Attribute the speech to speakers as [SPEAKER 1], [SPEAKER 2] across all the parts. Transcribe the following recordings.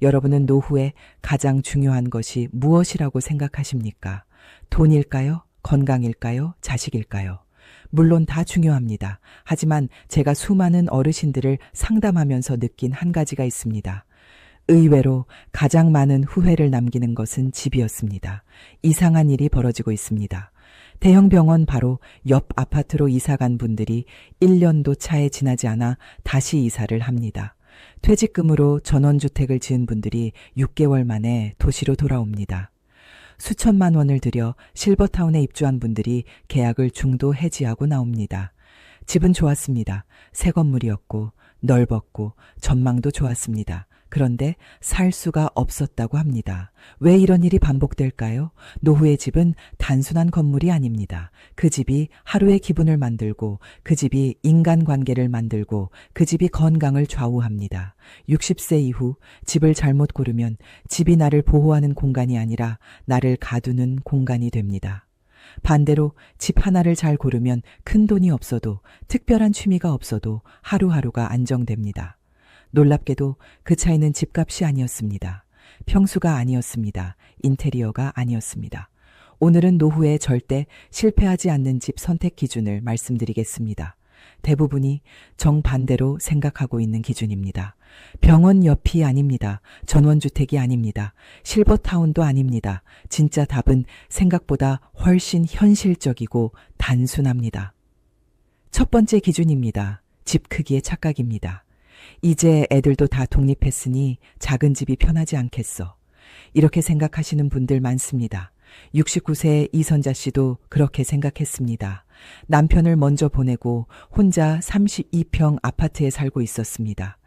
[SPEAKER 1] 여러분은 노후에 가장 중요한 것이 무엇이라고 생각하십니까? 돈일까요? 건강일까요? 자식일까요? 물론 다 중요합니다. 하지만 제가 수많은 어르신들을 상담하면서 느낀 한 가지가 있습니다. 의외로 가장 많은 후회를 남기는 것은 집이었습니다. 이상한 일이 벌어지고 있습니다. 대형 병원 바로 옆 아파트로 이사 간 분들이 1년도 차에 지나지 않아 다시 이사를 합니다. 퇴직금으로 전원주택을 지은 분들이 6개월 만에 도시로 돌아옵니다. 수천만 원을 들여 실버타운에 입주한 분들이 계약을 중도 해지하고 나옵니다. 집은 좋았습니다. 새 건물이었고 넓었고 전망도 좋았습니다. 그런데 살 수가 없었다고 합니다. 왜 이런 일이 반복될까요? 노후의 집은 단순한 건물이 아닙니다. 그 집이 하루의 기분을 만들고, 그 집이 인간관계를 만들고, 그 집이 건강을 좌우합니다. 60세 이후 집을 잘못 고르면 집이 나를 보호하는 공간이 아니라 나를 가두는 공간이 됩니다. 반대로 집 하나를 잘 고르면 큰 돈이 없어도, 특별한 취미가 없어도 하루하루가 안정됩니다. 놀랍게도 그 차이는 집값이 아니었습니다. 평수가 아니었습니다. 인테리어가 아니었습니다. 오늘은 노후에 절대 실패하지 않는 집 선택 기준을 말씀드리겠습니다. 대부분이 정반대로 생각하고 있는 기준입니다. 병원 옆이 아닙니다. 전원주택이 아닙니다. 실버타운도 아닙니다. 진짜 답은 생각보다 훨씬 현실적이고 단순합니다. 첫 번째 기준입니다. 집 크기의 착각입니다. 이제 애들도 다 독립했으니 작은 집이 편하지 않겠어. 이렇게 생각하시는 분들 많습니다. 69세 이선자 씨도 그렇게 생각했습니다. 남편을 먼저 보내고 혼자 32평 아파트에 살고 있었습니다.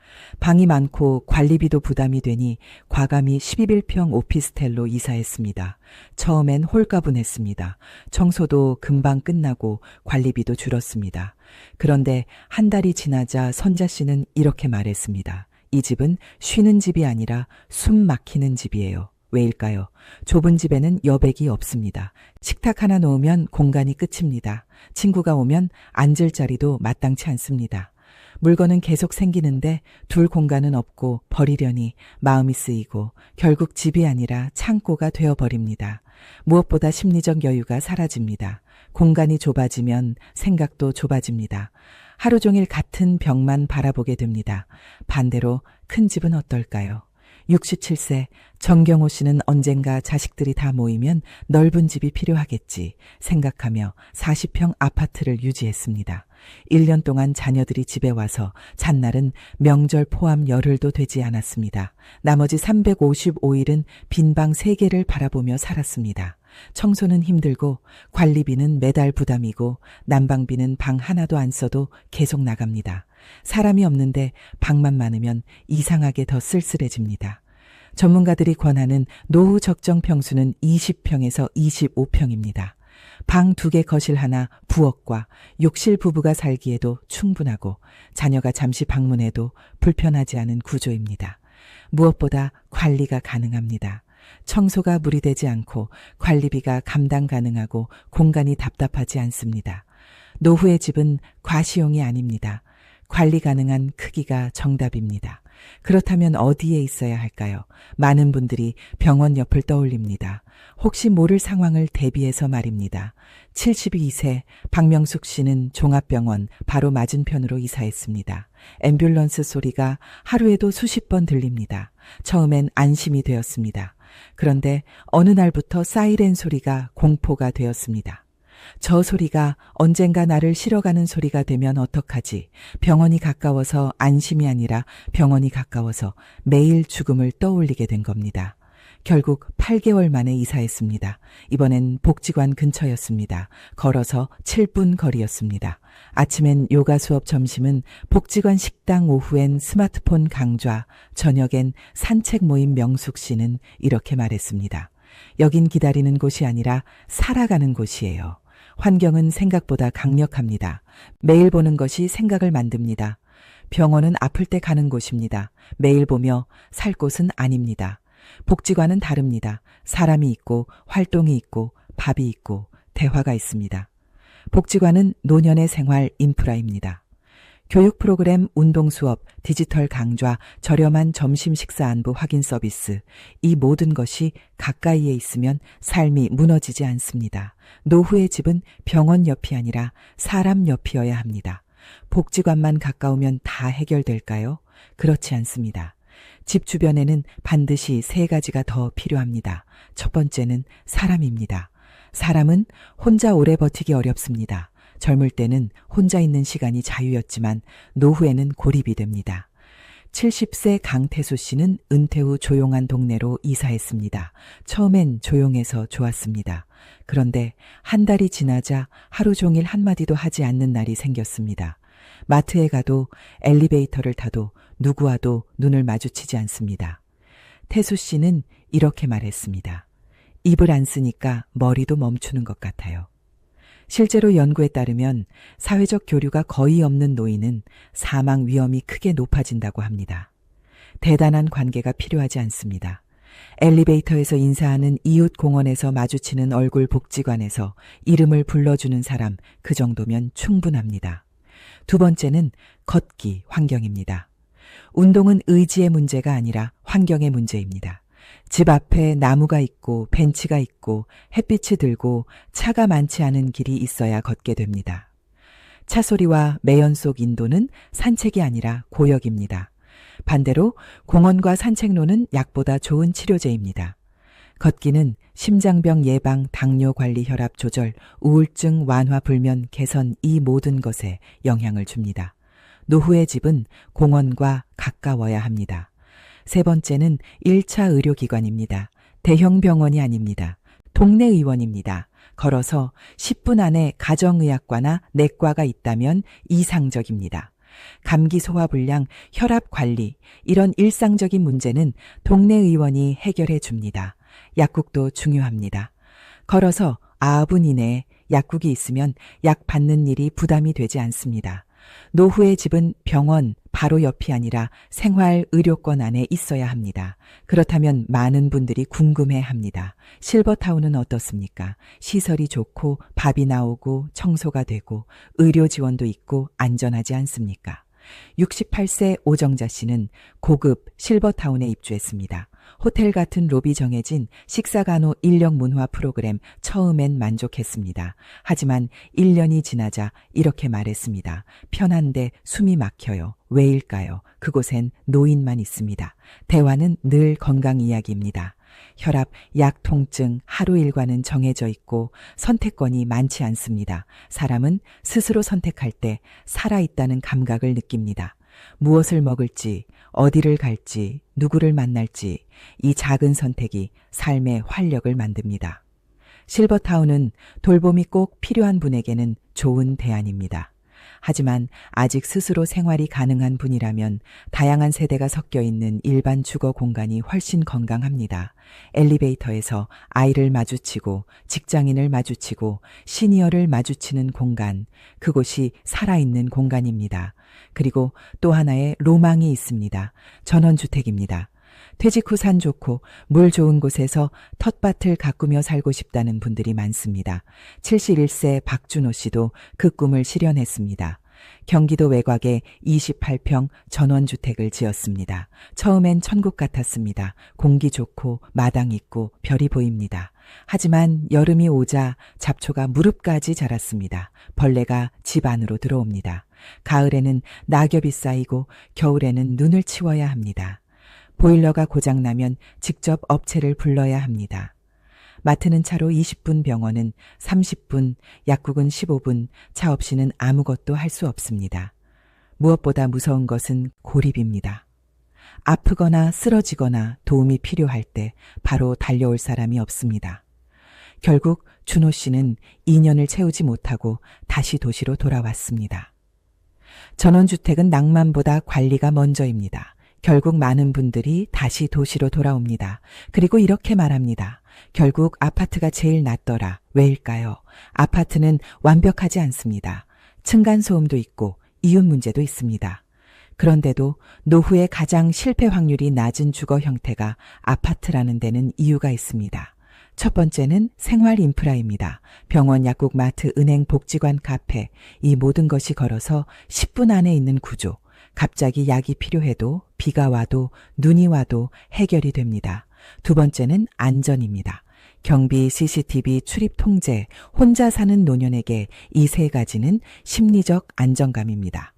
[SPEAKER 1] 방이 많고 관리비도 부담이 되니 과감히 11평 오피스텔로 이사했습니다. 처음엔 홀가분했습니다. 청소도 금방 끝나고 관리비도 줄었습니다. 그런데 한 달이 지나자 선자 씨는 이렇게 말했습니다. 이 집은 쉬는 집이 아니라 숨 막히는 집이에요. 왜일까요? 좁은 집에는 여백이 없습니다. 식탁 하나 놓으면 공간이 끝입니다. 친구가 오면 앉을 자리도 마땅치 않습니다. 물건은 계속 생기는데 둘 공간은 없고 버리려니 마음이 쓰이고 결국 집이 아니라 창고가 되어버립니다. 무엇보다 심리적 여유가 사라집니다. 공간이 좁아지면 생각도 좁아집니다. 하루 종일 같은 벽만 바라보게 됩니다. 반대로 큰 집은 어떨까요? 67세 정경호 씨는 언젠가 자식들이 다 모이면 넓은 집이 필요하겠지 생각하며 40평 아파트를 유지했습니다. 1년 동안 자녀들이 집에 와서 잔날은 명절 포함 열흘도 되지 않았습니다. 나머지 355일은 빈방 3개를 바라보며 살았습니다. 청소는 힘들고 관리비는 매달 부담이고 난방비는 방 하나도 안 써도 계속 나갑니다. 사람이 없는데 방만 많으면 이상하게 더 쓸쓸해집니다. 전문가들이 권하는 노후 적정 평수는 20평에서 25평입니다. 방 2개 거실 하나 부엌과 욕실 부부가 살기에도 충분하고 자녀가 잠시 방문해도 불편하지 않은 구조입니다. 무엇보다 관리가 가능합니다. 청소가 무리되지 않고 관리비가 감당 가능하고 공간이 답답하지 않습니다. 노후의 집은 과시용이 아닙니다. 관리 가능한 크기가 정답입니다. 그렇다면 어디에 있어야 할까요? 많은 분들이 병원 옆을 떠올립니다. 혹시 모를 상황을 대비해서 말입니다. 72세 박명숙 씨는 종합병원 바로 맞은편으로 이사했습니다. 앰뷸런스 소리가 하루에도 수십 번 들립니다. 처음엔 안심이 되었습니다. 그런데 어느 날부터 사이렌 소리가 공포가 되었습니다. 저 소리가 언젠가 나를 실어가는 소리가 되면 어떡하지? 병원이 가까워서 안심이 아니라 병원이 가까워서 매일 죽음을 떠올리게 된 겁니다. 결국 8개월 만에 이사했습니다. 이번엔 복지관 근처였습니다. 걸어서 7분 거리였습니다. 아침엔 요가 수업, 점심은 복지관 식당, 오후엔 스마트폰 강좌, 저녁엔 산책 모임. 명숙 씨는 이렇게 말했습니다. 여긴 기다리는 곳이 아니라 살아가는 곳이에요. 환경은 생각보다 강력합니다. 매일 보는 것이 생각을 만듭니다. 병원은 아플 때 가는 곳입니다. 매일 보며 살 곳은 아닙니다. 복지관은 다릅니다. 사람이 있고 활동이 있고 밥이 있고 대화가 있습니다. 복지관은 노년의 생활 인프라입니다. 교육 프로그램, 운동 수업, 디지털 강좌, 저렴한 점심 식사 안부 확인 서비스. 이 모든 것이 가까이에 있으면 삶이 무너지지 않습니다. 노후의 집은 병원 옆이 아니라 사람 옆이어야 합니다. 복지관만 가까우면 다 해결될까요? 그렇지 않습니다. 집 주변에는 반드시 세 가지가 더 필요합니다. 첫 번째는 사람입니다. 사람은 혼자 오래 버티기 어렵습니다. 젊을 때는 혼자 있는 시간이 자유였지만 노후에는 고립이 됩니다. 70세 강태수 씨는 은퇴 후 조용한 동네로 이사했습니다. 처음엔 조용해서 좋았습니다. 그런데 한 달이 지나자 하루 종일 한마디도 하지 않는 날이 생겼습니다. 마트에 가도 엘리베이터를 타도 누구와도 눈을 마주치지 않습니다. 태수 씨는 이렇게 말했습니다. 입을 안 쓰니까 머리도 멈추는 것 같아요. 실제로 연구에 따르면 사회적 교류가 거의 없는 노인은 사망 위험이 크게 높아진다고 합니다. 대단한 관계가 필요하지 않습니다. 엘리베이터에서 인사하는 이웃, 공원에서 마주치는 얼굴, 복지관에서 이름을 불러주는 사람, 그 정도면 충분합니다. 두 번째는 걷기, 환경입니다. 운동은 의지의 문제가 아니라 환경의 문제입니다. 집 앞에 나무가 있고 벤치가 있고 햇빛이 들고 차가 많지 않은 길이 있어야 걷게 됩니다. 차 소리와 매연 속 인도는 산책이 아니라 고역입니다. 반대로 공원과 산책로는 약보다 좋은 치료제입니다. 걷기는 심장병 예방, 당뇨 관리, 혈압 조절, 우울증 완화, 불면 개선, 이 모든 것에 영향을 줍니다. 노후의 집은 공원과 가까워야 합니다. 세 번째는 1차 의료기관입니다. 대형 병원이 아닙니다. 동네 의원입니다. 걸어서 10분 안에 가정의학과나 내과가 있다면 이상적입니다. 감기, 소화불량, 혈압 관리, 이런 일상적인 문제는 동네 의원이 해결해 줍니다. 약국도 중요합니다. 걸어서 9분 이내에 약국이 있으면 약 받는 일이 부담이 되지 않습니다. 노후의 집은 병원 바로 옆이 아니라 생활 의료권 안에 있어야 합니다. 그렇다면 많은 분들이 궁금해합니다. 실버타운은 어떻습니까? 시설이 좋고 밥이 나오고 청소가 되고 의료 지원도 있고 안전하지 않습니까? 68세 오정자 씨는 고급 실버타운에 입주했습니다. 호텔 같은 로비 정해진 식사간호 인력 문화 프로그램, 처음엔 만족했습니다. 하지만 1년이 지나자 이렇게 말했습니다. 편한데 숨이 막혀요. 왜일까요? 그곳엔 노인만 있습니다. 대화는 늘 건강 이야기입니다. 혈압, 약, 통증, 하루 일과는 정해져 있고 선택권이 많지 않습니다. 사람은 스스로 선택할 때 살아있다는 감각을 느낍니다. 무엇을 먹을지, 어디를 갈지, 누구를 만날지, 이 작은 선택이 삶의 활력을 만듭니다. 실버타운은 돌봄이 꼭 필요한 분에게는 좋은 대안입니다. 하지만 아직 스스로 생활이 가능한 분이라면 다양한 세대가 섞여 있는 일반 주거 공간이 훨씬 건강합니다. 엘리베이터에서 아이를 마주치고 직장인을 마주치고 시니어를 마주치는 공간, 그곳이 살아있는 공간입니다. 그리고 또 하나의 로망이 있습니다. 전원주택입니다. 퇴직 후 산 좋고 물 좋은 곳에서 텃밭을 가꾸며 살고 싶다는 분들이 많습니다. 71세 박준호 씨도 그 꿈을 실현했습니다. 경기도 외곽에 28평 전원주택을 지었습니다. 처음엔 천국 같았습니다. 공기 좋고 마당 있고 별이 보입니다. 하지만 여름이 오자 잡초가 무릎까지 자랐습니다. 벌레가 집 안으로 들어옵니다. 가을에는 낙엽이 쌓이고 겨울에는 눈을 치워야 합니다. 보일러가 고장나면 직접 업체를 불러야 합니다. 마트는 차로 20분, 병원은 30분, 약국은 15분, 차 없이는 아무것도 할 수 없습니다. 무엇보다 무서운 것은 고립입니다. 아프거나 쓰러지거나 도움이 필요할 때 바로 달려올 사람이 없습니다. 결국 준호 씨는 2년을 채우지 못하고 다시 도시로 돌아왔습니다. 전원주택은 낭만보다 관리가 먼저입니다. 결국 많은 분들이 다시 도시로 돌아옵니다. 그리고 이렇게 말합니다. 결국 아파트가 제일 낫더라. 왜일까요? 아파트는 완벽하지 않습니다. 층간소음도 있고 이웃 문제도 있습니다. 그런데도 노후의 가장 실패 확률이 낮은 주거 형태가 아파트라는 데는 이유가 있습니다. 첫 번째는 생활 인프라입니다. 병원, 약국, 마트, 은행, 복지관, 카페, 이 모든 것이 걸어서 10분 안에 있는 구조. 갑자기 약이 필요해도 비가 와도 눈이 와도 해결이 됩니다. 두 번째는 안전입니다. 경비, CCTV, 출입 통제, 혼자 사는 노년에게 이 세 가지는 심리적 안정감입니다.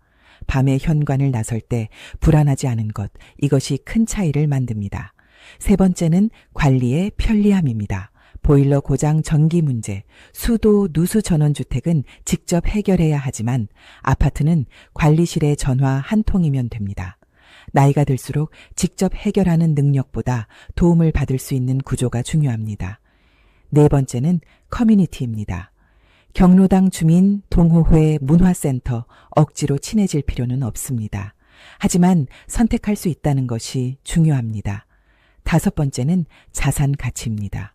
[SPEAKER 1] 밤에 현관을 나설 때 불안하지 않은 것, 이것이 큰 차이를 만듭니다. 세 번째는 관리의 편리함입니다. 보일러 고장, 전기 문제, 수도, 누수 전원주택은 직접 해결해야 하지만 아파트는 관리실에 전화 한 통이면 됩니다. 나이가 들수록 직접 해결하는 능력보다 도움을 받을 수 있는 구조가 중요합니다. 네 번째는 커뮤니티입니다. 경로당 주민, 동호회, 문화센터, 억지로 친해질 필요는 없습니다. 하지만 선택할 수 있다는 것이 중요합니다. 다섯 번째는 자산 가치입니다.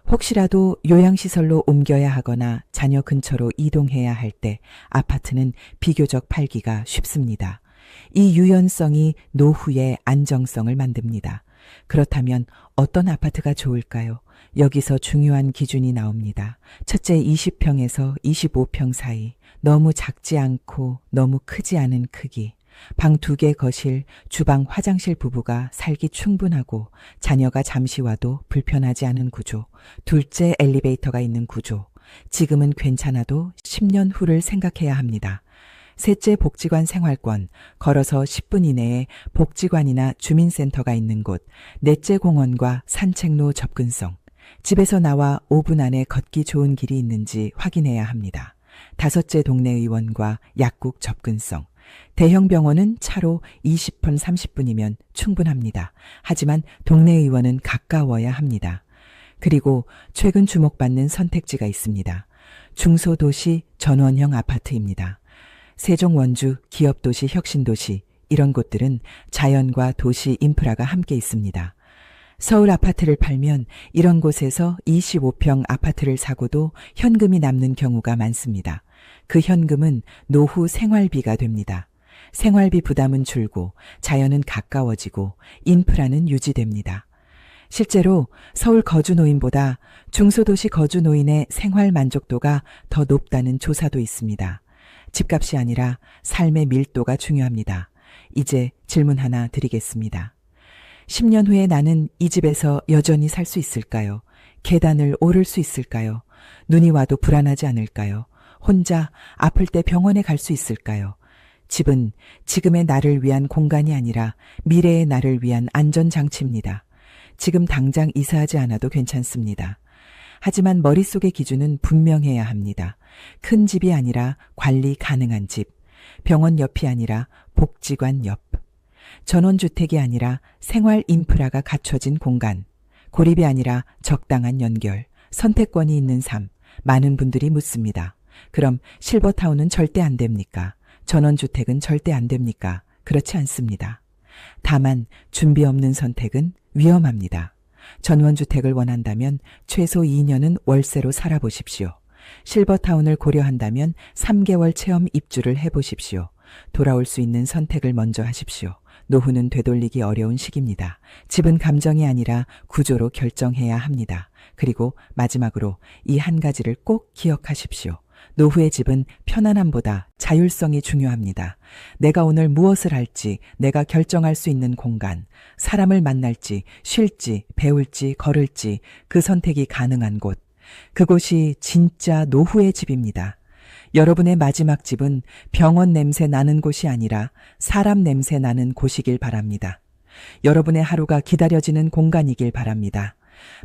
[SPEAKER 1] 혹시라도 요양시설로 옮겨야 하거나 자녀 근처로 이동해야 할 때 아파트는 비교적 팔기가 쉽습니다. 이 유연성이 노후의 안정성을 만듭니다. 그렇다면 어떤 아파트가 좋을까요? 여기서 중요한 기준이 나옵니다. 첫째, 20평에서 25평 사이, 너무 작지 않고 너무 크지 않은 크기, 방 2개 거실, 주방, 화장실 부부가 살기 충분하고 자녀가 잠시 와도 불편하지 않은 구조. 둘째, 엘리베이터가 있는 구조. 지금은 괜찮아도 10년 후를 생각해야 합니다. 셋째, 복지관 생활권, 걸어서 10분 이내에 복지관이나 주민센터가 있는 곳. 넷째, 공원과 산책로 접근성. 집에서 나와 5분 안에 걷기 좋은 길이 있는지 확인해야 합니다. 다섯째, 동네 의원과 약국 접근성. 대형 병원은 차로 20분, 30분이면 충분합니다. 하지만 동네 의원은 가까워야 합니다. 그리고 최근 주목받는 선택지가 있습니다. 중소도시 전원형 아파트입니다. 세종, 원주, 기업도시, 혁신도시, 이런 곳들은 자연과 도시 인프라가 함께 있습니다. 서울 아파트를 팔면 이런 곳에서 25평 아파트를 사고도 현금이 남는 경우가 많습니다. 그 현금은 노후 생활비가 됩니다. 생활비 부담은 줄고 자연은 가까워지고 인프라는 유지됩니다. 실제로 서울 거주노인보다 중소도시 거주노인의 생활 만족도가 더 높다는 조사도 있습니다. 집값이 아니라 삶의 밀도가 중요합니다. 이제 질문 하나 드리겠습니다. 10년 후에 나는 이 집에서 여전히 살 수 있을까요? 계단을 오를 수 있을까요? 눈이 와도 불안하지 않을까요? 혼자 아플 때 병원에 갈 수 있을까요? 집은 지금의 나를 위한 공간이 아니라 미래의 나를 위한 안전장치입니다. 지금 당장 이사하지 않아도 괜찮습니다. 하지만 머릿속의 기준은 분명해야 합니다. 큰 집이 아니라 관리 가능한 집, 병원 옆이 아니라 복지관 옆, 전원주택이 아니라 생활 인프라가 갖춰진 공간, 고립이 아니라 적당한 연결, 선택권이 있는 삶. 많은 분들이 묻습니다. 그럼 실버타운은 절대 안 됩니까? 전원주택은 절대 안 됩니까? 그렇지 않습니다. 다만 준비 없는 선택은 위험합니다. 전원주택을 원한다면 최소 2년은 월세로 살아보십시오. 실버타운을 고려한다면 3개월 체험 입주를 해보십시오. 돌아올 수 있는 선택을 먼저 하십시오. 노후는 되돌리기 어려운 시기입니다. 집은 감정이 아니라 구조로 결정해야 합니다. 그리고 마지막으로 이 한 가지를 꼭 기억하십시오. 노후의 집은 편안함보다 자율성이 중요합니다. 내가 오늘 무엇을 할지 내가 결정할 수 있는 공간, 사람을 만날지, 쉴지, 배울지, 걸을지 그 선택이 가능한 곳. 그곳이 진짜 노후의 집입니다. 여러분의 마지막 집은 병원 냄새 나는 곳이 아니라 사람 냄새 나는 곳이길 바랍니다. 여러분의 하루가 기다려지는 공간이길 바랍니다.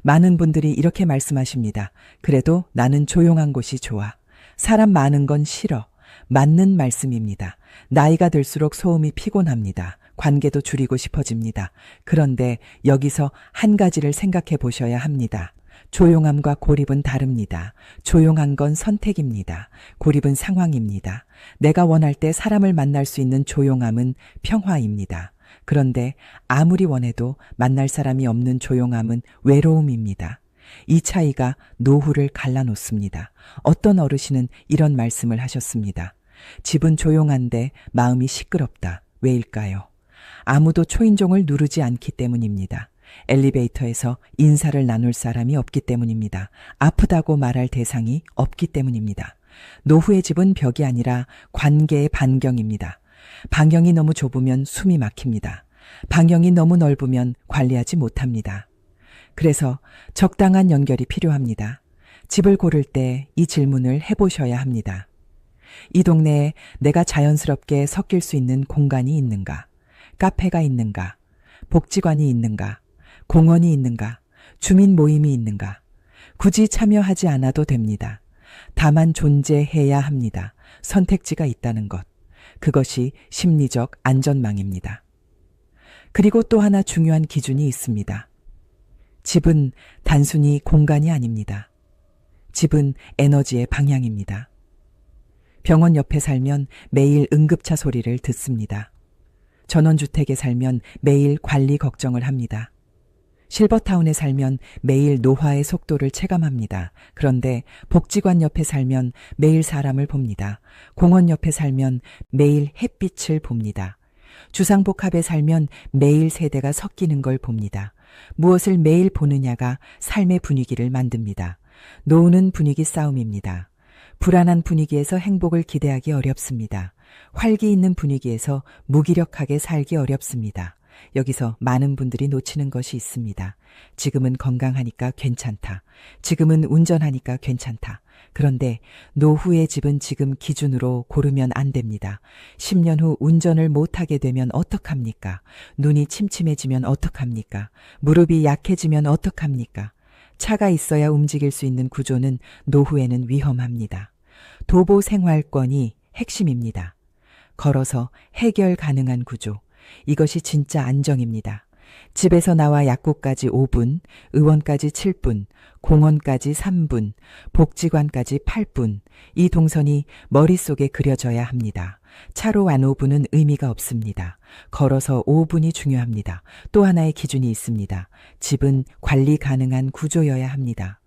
[SPEAKER 1] 많은 분들이 이렇게 말씀하십니다. 그래도 나는 조용한 곳이 좋아. 사람 많은 건 싫어. 맞는 말씀입니다. 나이가 들수록 소음이 피곤합니다. 관계도 줄이고 싶어집니다. 그런데 여기서 한 가지를 생각해 보셔야 합니다. 조용함과 고립은 다릅니다. 조용한 건 선택입니다. 고립은 상황입니다. 내가 원할 때 사람을 만날 수 있는 조용함은 평화입니다. 그런데 아무리 원해도 만날 사람이 없는 조용함은 외로움입니다. 이 차이가 노후를 갈라놓습니다. 어떤 어르신은 이런 말씀을 하셨습니다. 집은 조용한데 마음이 시끄럽다. 왜일까요? 아무도 초인종을 누르지 않기 때문입니다. 엘리베이터에서 인사를 나눌 사람이 없기 때문입니다. 아프다고 말할 대상이 없기 때문입니다. 노후의 집은 벽이 아니라 관계의 반경입니다. 반경이 너무 좁으면 숨이 막힙니다. 반경이 너무 넓으면 관리하지 못합니다. 그래서 적당한 연결이 필요합니다. 집을 고를 때 이 질문을 해보셔야 합니다. 이 동네에 내가 자연스럽게 섞일 수 있는 공간이 있는가? 카페가 있는가? 복지관이 있는가? 공원이 있는가? 주민 모임이 있는가? 굳이 참여하지 않아도 됩니다. 다만 존재해야 합니다. 선택지가 있다는 것. 그것이 심리적 안전망입니다. 그리고 또 하나 중요한 기준이 있습니다. 집은 단순히 공간이 아닙니다. 집은 에너지의 방향입니다. 병원 옆에 살면 매일 응급차 소리를 듣습니다. 전원주택에 살면 매일 관리 걱정을 합니다. 실버타운에 살면 매일 노화의 속도를 체감합니다. 그런데 복지관 옆에 살면 매일 사람을 봅니다. 공원 옆에 살면 매일 햇빛을 봅니다. 주상복합에 살면 매일 세대가 섞이는 걸 봅니다. 무엇을 매일 보느냐가 삶의 분위기를 만듭니다. 노후는 분위기 싸움입니다. 불안한 분위기에서 행복을 기대하기 어렵습니다. 활기 있는 분위기에서 무기력하게 살기 어렵습니다. 여기서 많은 분들이 놓치는 것이 있습니다. 지금은 건강하니까 괜찮다. 지금은 운전하니까 괜찮다. 그런데 노후의 집은 지금 기준으로 고르면 안 됩니다. 10년 후 운전을 못하게 되면 어떡합니까? 눈이 침침해지면 어떡합니까? 무릎이 약해지면 어떡합니까? 차가 있어야 움직일 수 있는 구조는 노후에는 위험합니다. 도보 생활권이 핵심입니다. 걸어서 해결 가능한 구조. 이것이 진짜 안정입니다. 집에서 나와 약국까지 5분, 의원까지 7분, 공원까지 3분, 복지관까지 8분. 이 동선이 머릿속에 그려져야 합니다. 차로 안 5분은 의미가 없습니다. 걸어서 5분이 중요합니다. 또 하나의 기준이 있습니다. 집은 관리 가능한 구조여야 합니다.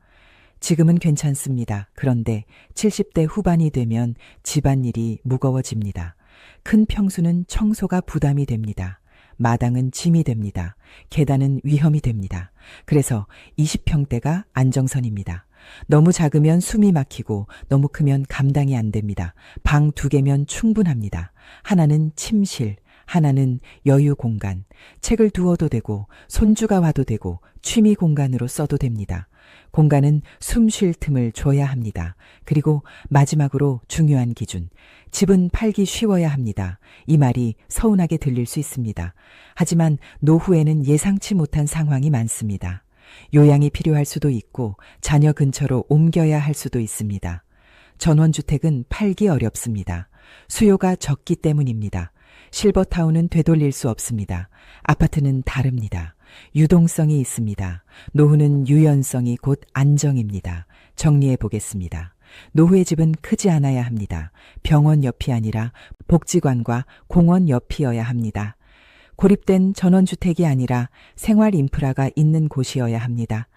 [SPEAKER 1] 지금은 괜찮습니다. 그런데 70대 후반이 되면 집안일이 무거워집니다. 큰 평수는 청소가 부담이 됩니다. 마당은 짐이 됩니다. 계단은 위험이 됩니다. 그래서 20평대가 안정선입니다. 너무 작으면 숨이 막히고 너무 크면 감당이 안 됩니다. 방 2개면 충분합니다. 하나는 침실, 하나는 여유 공간. 책을 두어도 되고 손주가 와도 되고 취미 공간으로 써도 됩니다. 공간은 숨 쉴 틈을 줘야 합니다. 그리고 마지막으로 중요한 기준. 집은 팔기 쉬워야 합니다. 이 말이 서운하게 들릴 수 있습니다. 하지만 노후에는 예상치 못한 상황이 많습니다. 요양이 필요할 수도 있고 자녀 근처로 옮겨야 할 수도 있습니다. 전원주택은 팔기 어렵습니다. 수요가 적기 때문입니다. 실버타운은 되돌릴 수 없습니다. 아파트는 다릅니다. 유동성이 있습니다. 노후는 유연성이 곧 안정입니다. 정리해 보겠습니다. 노후의 집은 크지 않아야 합니다. 병원 옆이 아니라 복지관과 공원 옆이어야 합니다. 고립된 전원주택이 아니라 생활 인프라가 있는 곳이어야 합니다.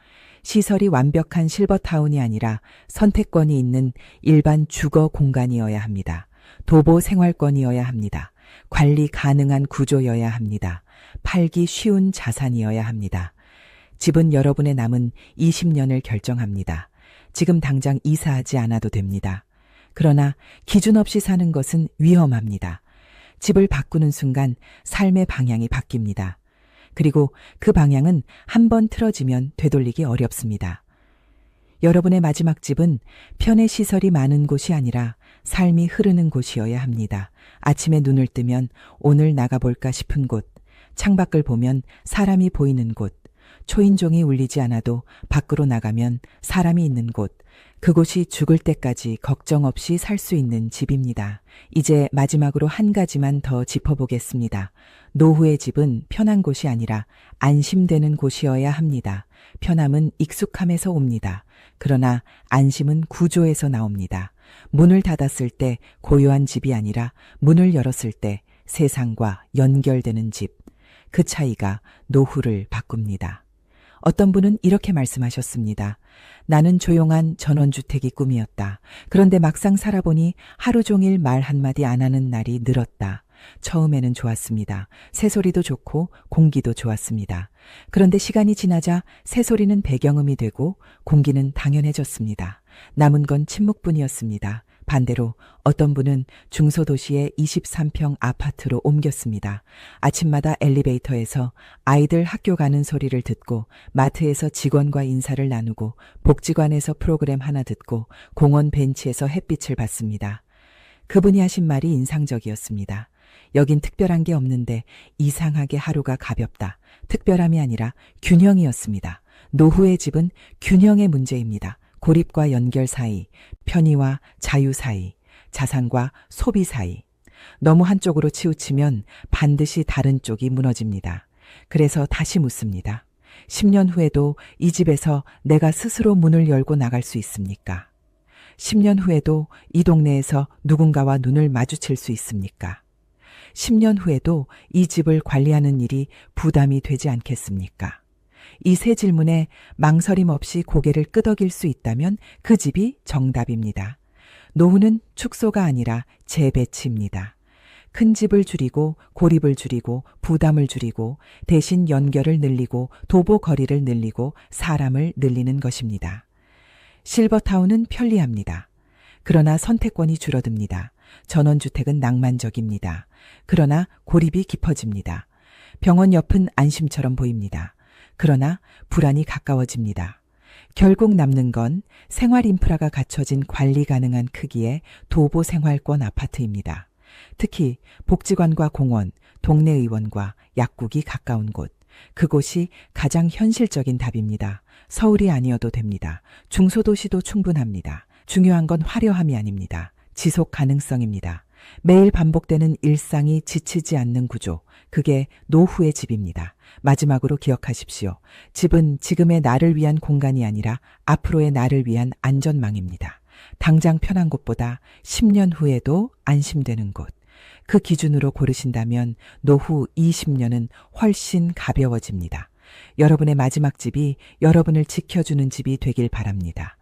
[SPEAKER 1] 시설이 완벽한 실버타운이 아니라 선택권이 있는 일반 주거 공간이어야 합니다. 도보 생활권이어야 합니다. 관리 가능한 구조여야 합니다. 팔기 쉬운 자산이어야 합니다. 집은 여러분의 남은 20년을 결정합니다. 지금 당장 이사하지 않아도 됩니다. 그러나 기준 없이 사는 것은 위험합니다. 집을 바꾸는 순간 삶의 방향이 바뀝니다. 그리고 그 방향은 한번 틀어지면 되돌리기 어렵습니다. 여러분의 마지막 집은 편의 시설이 많은 곳이 아니라 삶이 흐르는 곳이어야 합니다. 아침에 눈을 뜨면 오늘 나가볼까 싶은 곳, 창밖을 보면 사람이 보이는 곳, 초인종이 울리지 않아도 밖으로 나가면 사람이 있는 곳, 그곳이 죽을 때까지 걱정 없이 살 수 있는 집입니다. 이제 마지막으로 한 가지만 더 짚어보겠습니다. 노후의 집은 편한 곳이 아니라 안심되는 곳이어야 합니다. 편함은 익숙함에서 옵니다. 그러나 안심은 구조에서 나옵니다. 문을 닫았을 때 고요한 집이 아니라 문을 열었을 때 세상과 연결되는 집. 그 차이가 노후를 바꿉니다. 어떤 분은 이렇게 말씀하셨습니다. 나는 조용한 전원주택이 꿈이었다. 그런데 막상 살아보니 하루 종일 말 한마디 안 하는 날이 늘었다. 처음에는 좋았습니다. 새소리도 좋고 공기도 좋았습니다. 그런데 시간이 지나자 새소리는 배경음이 되고 공기는 당연해졌습니다. 남은 건 침묵뿐이었습니다. 반대로 어떤 분은 중소도시의 23평 아파트로 옮겼습니다. 아침마다 엘리베이터에서 아이들 학교 가는 소리를 듣고, 마트에서 직원과 인사를 나누고, 복지관에서 프로그램 하나 듣고, 공원 벤치에서 햇빛을 봤습니다. 그분이 하신 말이 인상적이었습니다. 여긴 특별한 게 없는데 이상하게 하루가 가볍다. 특별함이 아니라 균형이었습니다. 노후의 집은 균형의 문제입니다. 고립과 연결 사이, 편의와 자유 사이, 자산과 소비 사이. 너무 한쪽으로 치우치면 반드시 다른 쪽이 무너집니다. 그래서 다시 묻습니다. 10년 후에도 이 집에서 내가 스스로 문을 열고 나갈 수 있습니까? 10년 후에도 이 동네에서 누군가와 눈을 마주칠 수 있습니까? 10년 후에도 이 집을 관리하는 일이 부담이 되지 않겠습니까? 이 세 질문에 망설임 없이 고개를 끄덕일 수 있다면 그 집이 정답입니다. 노후는 축소가 아니라 재배치입니다. 큰 집을 줄이고 고립을 줄이고 부담을 줄이고 대신 연결을 늘리고 도보 거리를 늘리고 사람을 늘리는 것입니다. 실버타운은 편리합니다. 그러나 선택권이 줄어듭니다. 전원주택은 낭만적입니다. 그러나 고립이 깊어집니다. 병원 옆은 안심처럼 보입니다. 그러나 불안이 가까워집니다. 결국 남는 건 생활 인프라가 갖춰진 관리 가능한 크기의 도보 생활권 아파트입니다. 특히 복지관과 공원, 동네 의원과 약국이 가까운 곳. 그곳이 가장 현실적인 답입니다. 서울이 아니어도 됩니다. 중소도시도 충분합니다. 중요한 건 화려함이 아닙니다. 지속 가능성입니다. 매일 반복되는 일상이 지치지 않는 구조. 그게 노후의 집입니다. 마지막으로 기억하십시오. 집은 지금의 나를 위한 공간이 아니라 앞으로의 나를 위한 안전망입니다. 당장 편한 곳보다 10년 후에도 안심되는 곳. 그 기준으로 고르신다면 노후 20년은 훨씬 가벼워집니다. 여러분의 마지막 집이 여러분을 지켜주는 집이 되길 바랍니다.